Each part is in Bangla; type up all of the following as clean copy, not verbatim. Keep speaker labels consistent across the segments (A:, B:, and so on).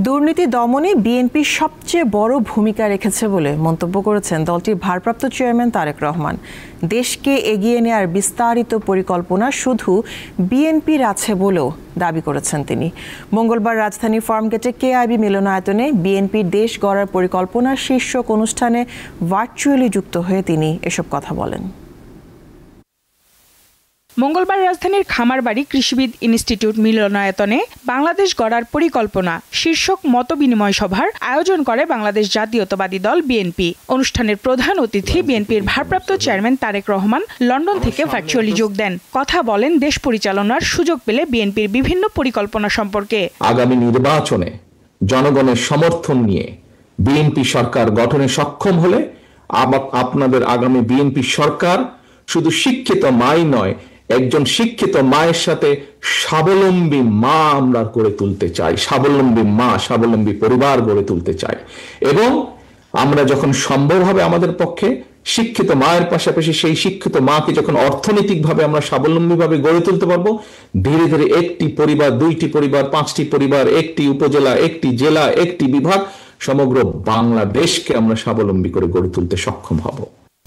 A: দুর্নীতি দমনে বিএনপি সবচেয়ে বড় ভূমিকা রেখেছে বলে মন্তব্য করেছেন দলটির ভারপ্রাপ্ত চেয়ারম্যান তারেক রহমান। দেশকে এগিয়ে নেয়ার বিস্তারিত পরিকল্পনা শুধু বিএনপির আছে বলেও দাবি করেছেন তিনি। মঙ্গলবার রাজধানীর ফার্মগেটে কেআইবি মিলনায়তনে বিএনপির দেশ গড়ার পরিকল্পনার শীর্ষক অনুষ্ঠানে ভার্চুয়ালি যুক্ত হয়ে তিনি এসব কথা বলেন।
B: মঙ্গলবার রাজধানীর খামারবাড়ি কৃষিবিদ ইনস্টিটিউট মিলনায়তনে বাংলাদেশ গড়ার পরিকল্পনা শীর্ষক মতবিনিময় সভার আয়োজন করে বাংলাদেশ জাতীয়তাবাদী দল বিএনপি। অনুষ্ঠানের প্রধান অতিথি বিএনপির ভারপ্রাপ্ত চেয়ারম্যান তারেক রহমান লন্ডন থেকে ভার্চুয়ালি যোগ দেন। কথা বলেন দেশ পরিচালনার সুযোগ পেলে বিএনপির বিভিন্ন পরিকল্পনা সম্পর্কে।
C: আগামী নির্বাচনে জনগণের সমর্থন নিয়ে বিএনপি সরকার গঠনে সক্ষম হলে আপনাদের আগামী বিএনপি সরকার শুধু শিক্ষিত মাই নয়, একজন শিক্ষিত মায়ের সাথে স্বাবলম্বী মা আমরা গড়ে তুলতে চাই, স্বাবলম্বী মা, স্বাবলম্বী পরিবার গড়ে তুলতে চাই। এবং আমরা যখন সম্ভব হবে আমাদের পক্ষে শিক্ষিত মায়ের পাশাপাশি সেই শিক্ষিত মাকে যখন অর্থনৈতিকভাবে আমরা স্বাবলম্বীভাবে গড়ে তুলতে পারবো, ধীরে ধীরে একটি পরিবার, দুইটি পরিবার, পাঁচটি পরিবার, একটি উপজেলা, একটি জেলা, একটি বিভাগ, সমগ্র বাংলাদেশকে আমরা স্বাবলম্বী করে গড়ে তুলতে সক্ষম হব।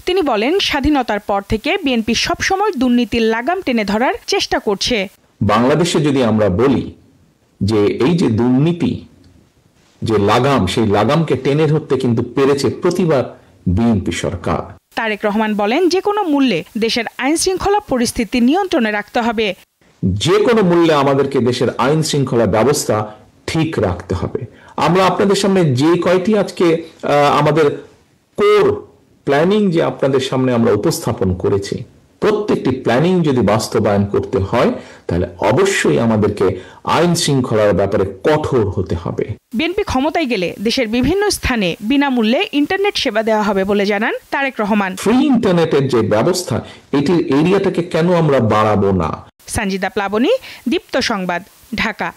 B: তিনি বলেন, স্বাধীনতার পর থেকে বিএনপি সবসময় দুর্নীতির লাগাম টেনে ধরার চেষ্টা করছে।
C: বাংলাদেশে যদি আমরা বলি যে এই যে দুর্নীতি যে লাগাম, সেই লাগামকে টেনে ধরতে কিন্তু পেরেছে প্রতিবার বিএনপি সরকার।
B: তারেক রহমান বলেন, যে কোনো মূল্যে দেশের আইন শৃঙ্খলা পরিস্থিতি নিয়ন্ত্রণে রাখতে হবে।
C: যে কোনো মূল্যে আমাদেরকে দেশের আইন শৃঙ্খলা ব্যবস্থা ঠিক রাখতে হবে। আমরা আপনাদের সামনে যে কয়টি আজকে আমাদের কোর প্ল্যানিং যে আপনাদের সামনে আমরা উপস্থাপন করেছি, প্রত্যেকটি প্ল্যানিং যদি বাস্তবায়ন করতে হয় তাহলে অবশ্যই আমাদেরকে আইন শৃঙ্খলার ব্যাপারে কঠোর হতে হবে।
B: বিএনপি ক্ষমতায় গেলে দেশের বিভিন্ন স্থানে বিনামূল্যে ইন্টারনেট সেবা দেওয়া হবে বলে জানান তারেক রহমান।
C: ফ্রি ইন্টারনেটের যে ব্যবস্থা, এটির এরিয়াটাকে কেন আমরা বাড়াবো না?
B: সঞ্জিদা প্লাবনী, দীপ্ত সংবাদ, ঢাকা।